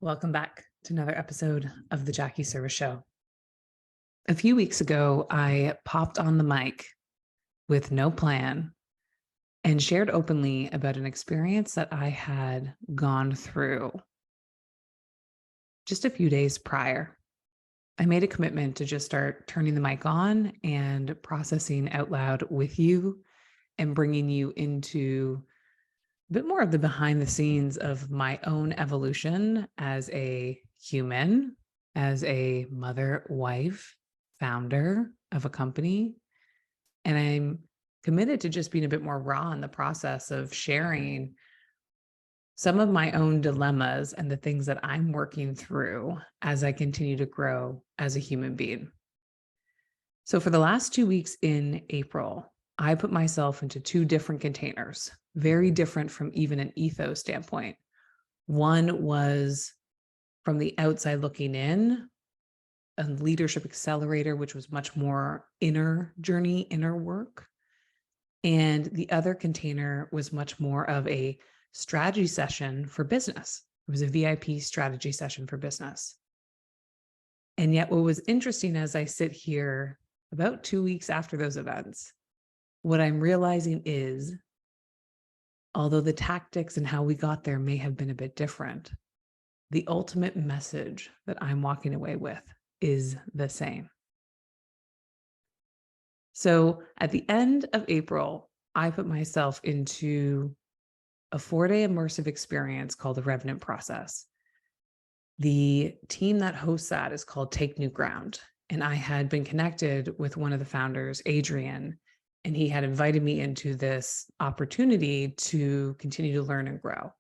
Welcome back to another episode of the Jackie Service Show. A few weeks ago, I popped on the mic with no plan and shared openly about an experience that I had gone through just a few days prior. I made a commitment to just start turning the mic on and processing out loud with you and bringing you into a bit more of the behind the scenes of my own evolution as a human, as a mother, wife, founder of a company. And I'm committed to just being a bit more raw in the process of sharing some of my own dilemmas and the things that I'm working through as I continue to grow as a human being. So for the last 2 weeks in April, I put myself into two different containers, very different from even an ethos standpoint. One was from the outside looking in, a leadership accelerator, which was much more inner journey, inner work. And the other container was much more of a strategy session for business. It was a VIP strategy session for business. And yet what was interesting as I sit here about 2 weeks after those events, what I'm realizing is, although the tactics and how we got there may have been a bit different, the ultimate message that I'm walking away with is the same. So at the end of April, I put myself into a 4-day immersive experience called the Revenant Process. The team that hosts that is called Take New Ground. And I had been connected with one of the founders, Adrian, and he had invited me into this opportunity to continue to learn and grow.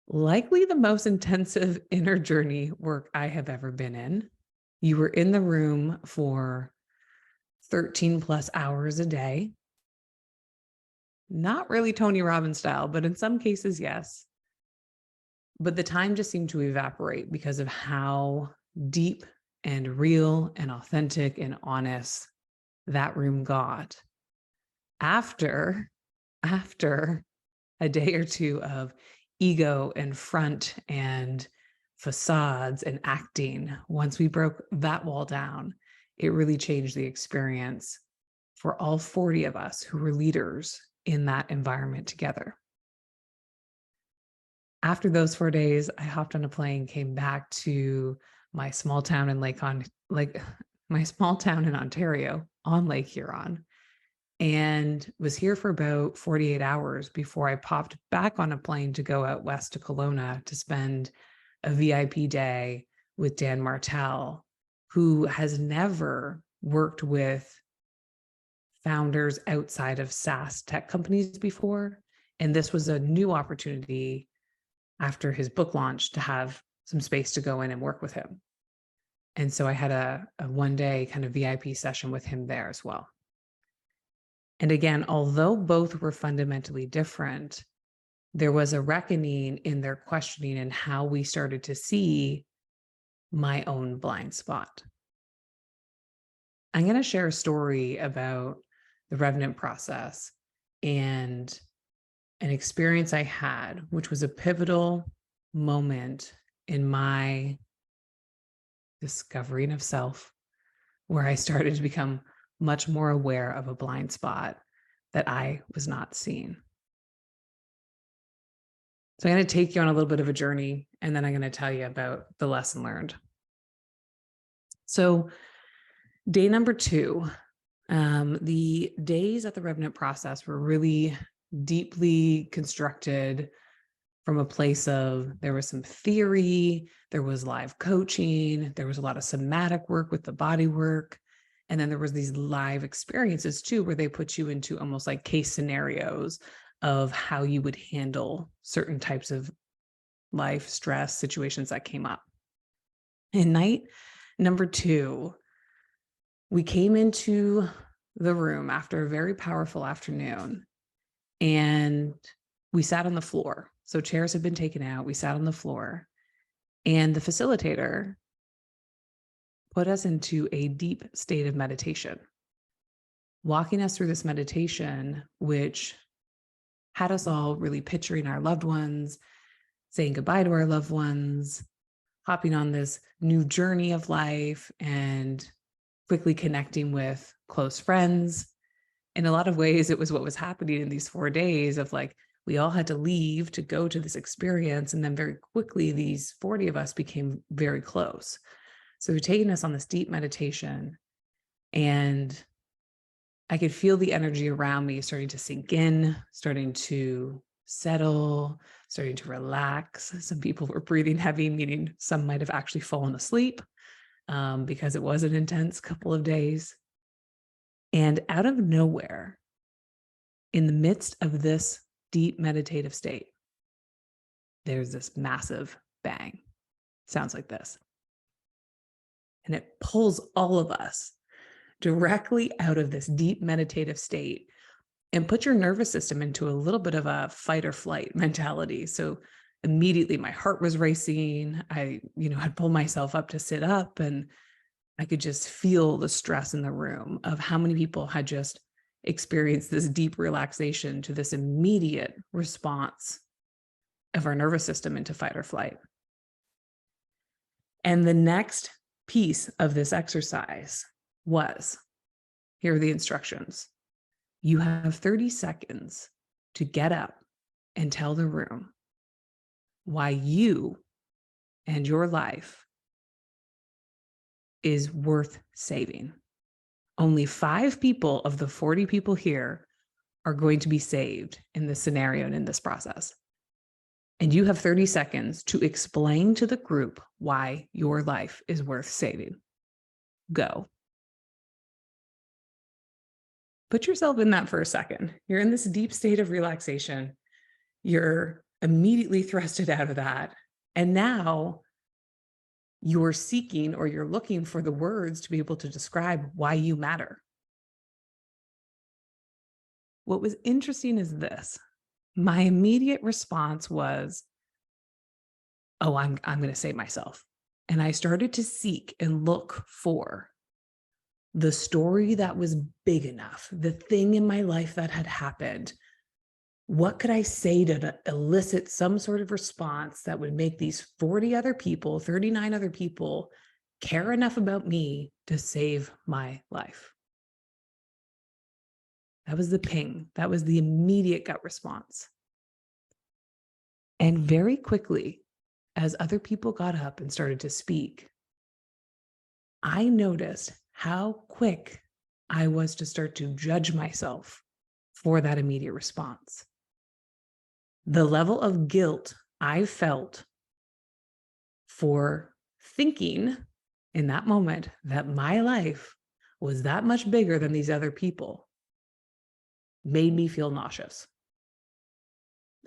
Likely the most intensive inner journey work I have ever been in. You were in the room for 13 plus hours a day. Not really Tony Robbins style, but in some cases, yes. But the time just seemed to evaporate because of how deep and real and authentic and honest that room got after a day or two of ego and front and facades and acting. Once we broke that wall down, it really changed the experience for all 40 of us who were leaders in that environment together. After those 4 days, I hopped on a plane, came back to my small town in my small town in Ontario on Lake Huron, and was here for about 48 hours before I popped back on a plane to go out west to Kelowna to spend a VIP day with Dan Martel, who has never worked with founders outside of SaaS tech companies before. And this was a new opportunity after his book launch to have some space to go in and work with him. And so I had a 1-day kind of VIP session with him there as well. And again, although both were fundamentally different, there was a reckoning in their questioning and how we started to see my own blind spot. I'm going to share a story about the Revenant Process and an experience I had, which was a pivotal moment in my discovering of self, where I started to become much more aware of a blind spot that I was not seeing. So I'm going to take you on a little bit of a journey, and then I'm going to tell you about the lesson learned. So day number 2, the days at the Revenant Process were really deeply constructed from a place of, there was some theory, there was live coaching, there was a lot of somatic work with the body work. And then there was these live experiences too, where they put you into almost like case scenarios of how you would handle certain types of life stress situations that came up. And night number 2, we came into the room after a very powerful afternoon, and we sat on the floor. So chairs had been taken out. We sat on the floor, and the facilitator put us into a deep state of meditation, walking us through this meditation, which had us all really picturing our loved ones, saying goodbye to our loved ones, hopping on this new journey of life, and quickly connecting with close friends. In a lot of ways, it was what was happening in these 4 days of like, we all had to leave to go to this experience. And then very quickly, these 40 of us became very close. So they're taking us on this deep meditation, and I could feel the energy around me starting to sink in, starting to settle, starting to relax. Some people were breathing heavy, meaning some might have actually fallen asleep because it was an intense couple of days. And out of nowhere, in the midst of this deep meditative state, there's this massive bang. Sounds like this. And it pulls all of us directly out of this deep meditative state and put your nervous system into a little bit of a fight or flight mentality. So immediately my heart was racing. I, had pulled myself up to sit up, and I could just feel the stress in the room of how many people had just experienced this deep relaxation to this immediate response of our nervous system into fight or flight. And the next piece of this exercise was, here are the instructions. You have 30 seconds to get up and tell the room why you and your life is worth saving. Only 5 people of the 40 people here are going to be saved in this scenario and in this process. And you have 30 seconds to explain to the group why your life is worth saving. Go. Put yourself in that for a second. You're in this deep state of relaxation. You're immediately thrusted out of that. And now you're seeking, or you're looking for the words to be able to describe why you matter. What was interesting is this. My immediate response was, oh, I'm going to save myself. And I started to seek and look for the story that was big enough, the thing in my life that had happened. What could I say to elicit some sort of response that would make these 40 other people, 39 other people care enough about me to save my life? That was the ping. That was the immediate gut response. And very quickly, as other people got up and started to speak, I noticed how quick I was to start to judge myself for that immediate response. The level of guilt I felt for thinking in that moment that my life was that much bigger than these other people made me feel nauseous.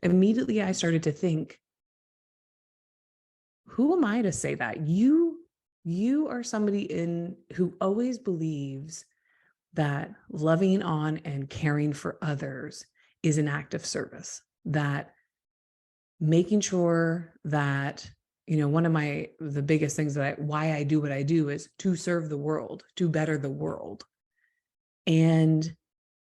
Immediately, I started to think, who am I to say that? You are somebody who always believes that loving on and caring for others is an act of service, that making sure that, one of the biggest things why I do what I do is to serve the world, to better the world. And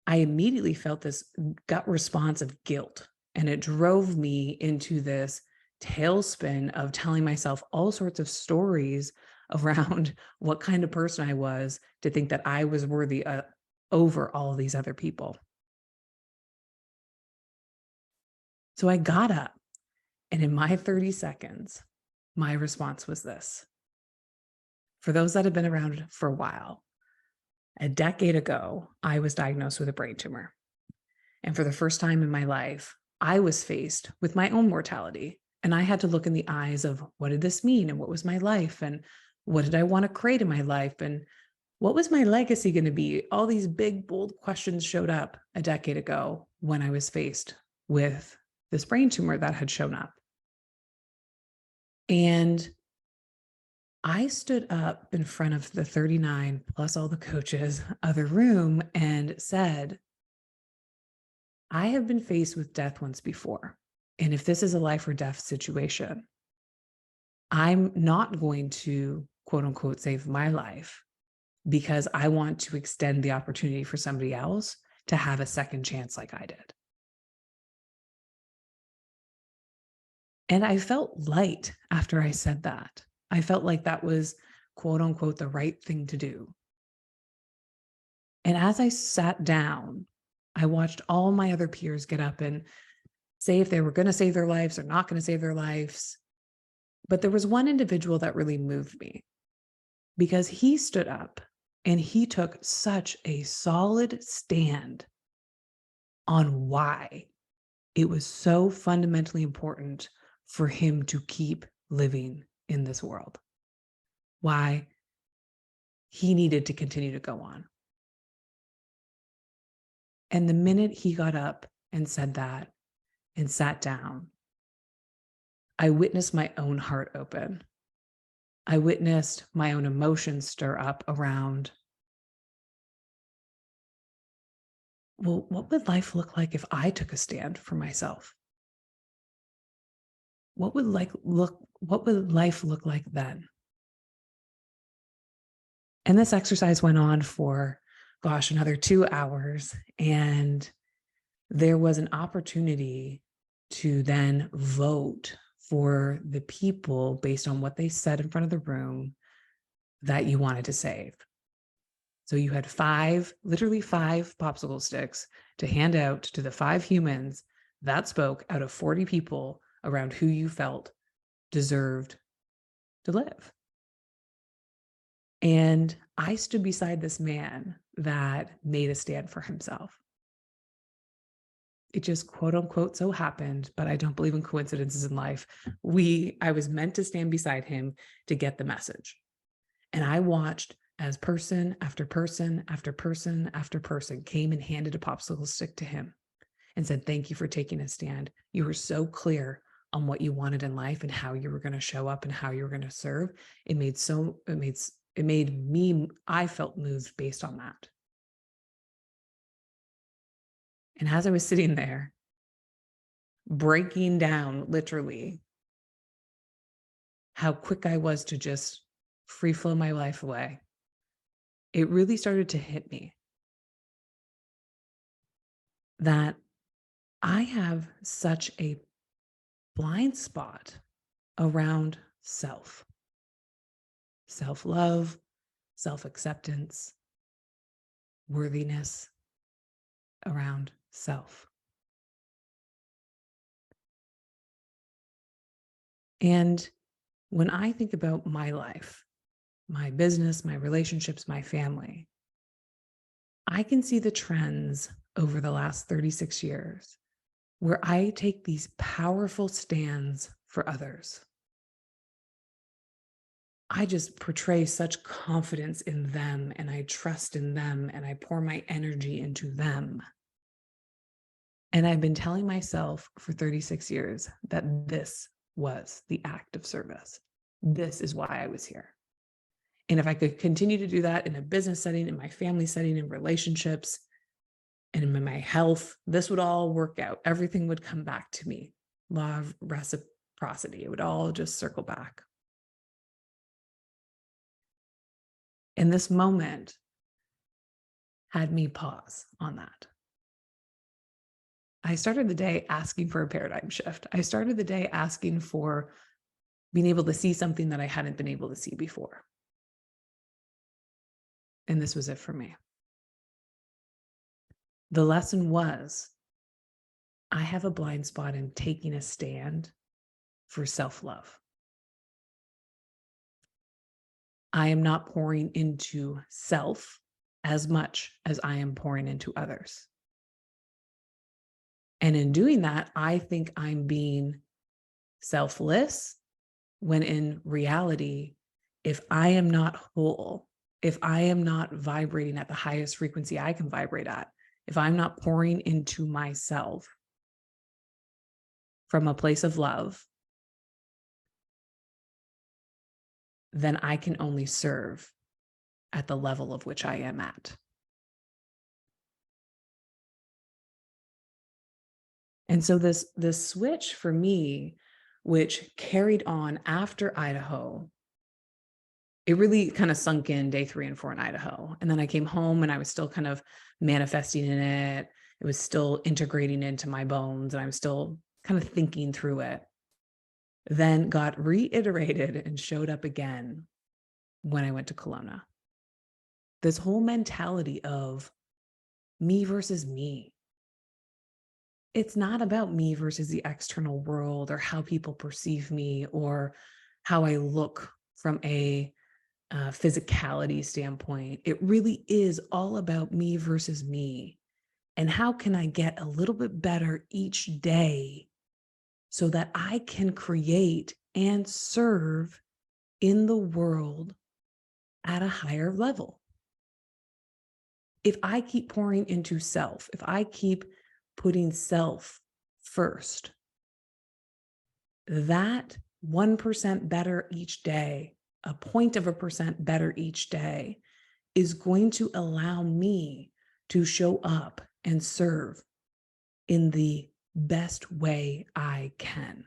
I immediately felt this gut response of guilt, and it drove me into this tailspin of telling myself all sorts of stories around what kind of person I was to think that I was worthy over all of these other people. So I got up, and in my 30 seconds, my response was this. For those that have been around for a while, a decade ago, I was diagnosed with a brain tumor. And for the first time in my life, I was faced with my own mortality. And I had to look in the eyes of, what did this mean? And what was my life? And what did I want to create in my life? And what was my legacy going to be? All these big, bold questions showed up a decade ago when I was faced with this brain tumor that had shown up. And I stood up in front of the 39 plus all the coaches of the room and said, I have been faced with death once before. And if this is a life or death situation, I'm not going to, quote unquote, save my life because I want to extend the opportunity for somebody else to have a second chance like I did. And I felt light after I said that. I felt like that was quote unquote the right thing to do. And as I sat down, I watched all my other peers get up and say if they were going to save their lives or not going to save their lives. But there was one individual that really moved me because he stood up and he took such a solid stand on why it was so fundamentally important for him to keep living in this world, why he needed to continue to go on. And the minute he got up and said that and sat down, I witnessed my own heart open. I witnessed my own emotions stir up around, well, what would life look like if I took a stand for myself? What would life look like then? And this exercise went on for, gosh, another 2 hours. And there was an opportunity to then vote for the people based on what they said in front of the room that you wanted to save. So you had literally five popsicle sticks to hand out to the 5 humans that spoke out of 40 people around who you felt deserved to live. And I stood beside this man that made a stand for himself. It just quote unquote so happened, but I don't believe in coincidences in life. I was meant to stand beside him to get the message. And I watched as person after person after person after person came and handed a popsicle stick to him and said, "Thank you for taking a stand. You were so clear on what you wanted in life and how you were going to show up and how you were going to serve." I felt moved based on that. And as I was sitting there, breaking down literally how quick I was to just free flow my life away, it really started to hit me that I have such a blind spot around self-love, self-acceptance, worthiness around self. And when I think about my life, my business, my relationships, my family, I can see the trends over the last 36 years where I take these powerful stands for others. I just portray such confidence in them and I trust in them and I pour my energy into them. And I've been telling myself for 36 years that this was the act of service. This is why I was here. And if I could continue to do that in a business setting, in my family setting, in relationships, and in my health, this would all work out. Everything would come back to me. Law of reciprocity. It would all just circle back. And this moment had me pause on that. I started the day asking for a paradigm shift. I started the day asking for being able to see something that I hadn't been able to see before. And this was it for me. The lesson was, I have a blind spot in taking a stand for self-love. I am not pouring into self as much as I am pouring into others. And in doing that, I think I'm being selfless when in reality, if I am not whole, if I am not vibrating at the highest frequency I can vibrate at, if I'm not pouring into myself from a place of love, then I can only serve at the level of which I am at. And so this switch for me, which carried on after Idaho, it really kind of sunk in day 3 and 4 in Idaho. And then I came home and I was still kind of manifesting in it. It was still integrating into my bones and I was still kind of thinking through it. then got reiterated and showed up again when I went to Kelowna. This whole mentality of me versus me. It's not about me versus the external world or how people perceive me or how I look from a physicality standpoint. It really is all about me versus me. And how can I get a little bit better each day so that I can create and serve in the world at a higher level? If I keep pouring into self, if I keep putting self first, that 1% better each day, a point of a percent better each day, is going to allow me to show up and serve in the best way I can.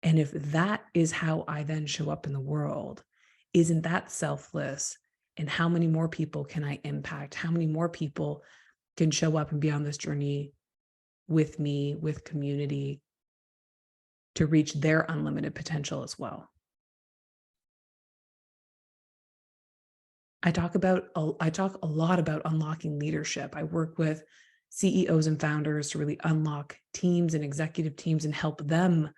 And if that is how I then show up in the world, isn't that selfless? And how many more people can I impact? How many more people can show up and be on this journey with me, with community, to reach their unlimited potential as well? I talk a lot about unlocking leadership. I work with CEOs and founders to really unlock teams and executive teams and help them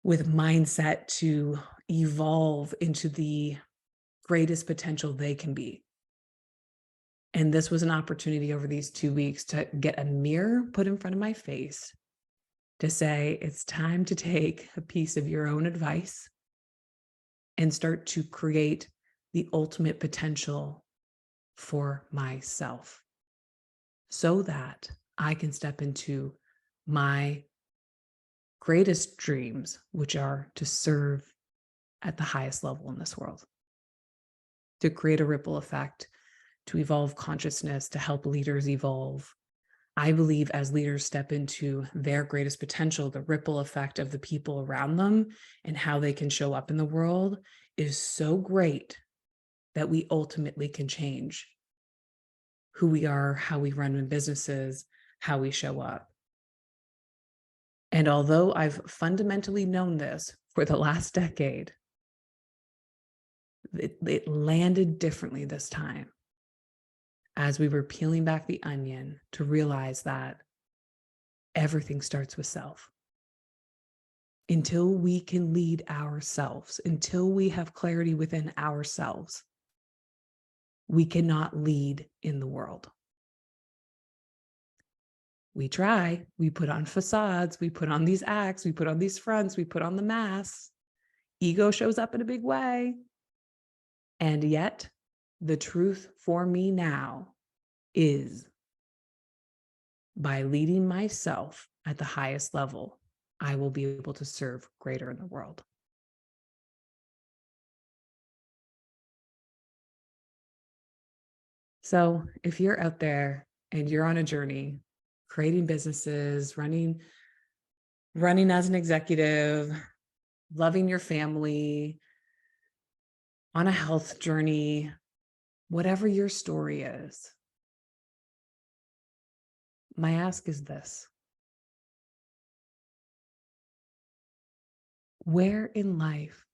with mindset to evolve into the greatest potential they can be. And this was an opportunity over these 2 weeks to get a mirror put in front of my face to say, it's time to take a piece of your own advice and start to create the ultimate potential for myself so that I can step into my greatest dreams, which are to serve at the highest level in this world, to create a ripple effect, to evolve consciousness, to help leaders evolve. I believe as leaders step into their greatest potential, the ripple effect of the people around them and how they can show up in the world is so great that we ultimately can change who we are, how we run in businesses, how we show up. And although I've fundamentally known this for the last decade, it landed differently this time as we were peeling back the onion to realize that everything starts with self. Until we can lead ourselves, until we have clarity within ourselves, we cannot lead in the world. We try, we put on facades, we put on these acts, we put on these fronts, we put on the masks. Ego shows up in a big way. And yet, the truth for me now is by leading myself at the highest level, I will be able to serve greater in the world. So if you're out there and you're on a journey, creating businesses, running as an executive, loving your family, on a health journey, whatever your story is, my ask is this: where in life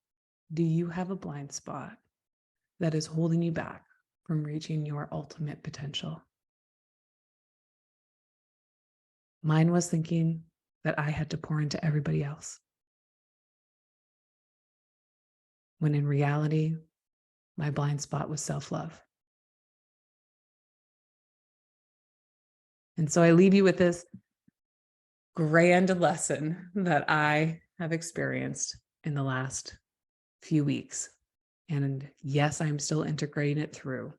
do you have a blind spot that is holding you back from reaching your ultimate potential? Mine was thinking that I had to pour into everybody else, when in reality, my blind spot was self-love. And so I leave you with this grand lesson that I have experienced in the last few weeks. And yes, I'm still integrating it through.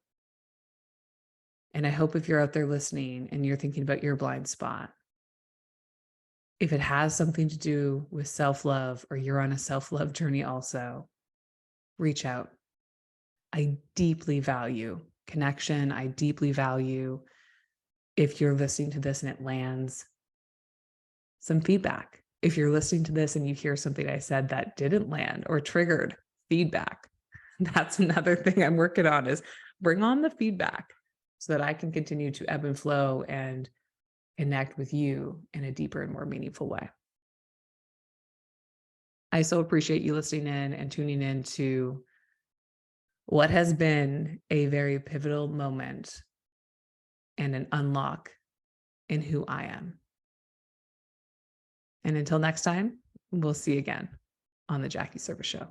And I hope if you're out there listening and you're thinking about your blind spot, if it has something to do with self-love or you're on a self-love journey also, reach out. I deeply value connection. I deeply value, if you're listening to this and it lands, some feedback. If you're listening to this and you hear something I said that didn't land or triggered, feedback. That's another thing I'm working on, is bring on the feedback so that I can continue to ebb and flow and connect with you in a deeper and more meaningful way. I so appreciate you listening in and tuning in to what has been a very pivotal moment and an unlock in who I am. And until next time, we'll see you again on the Jackie Service Show.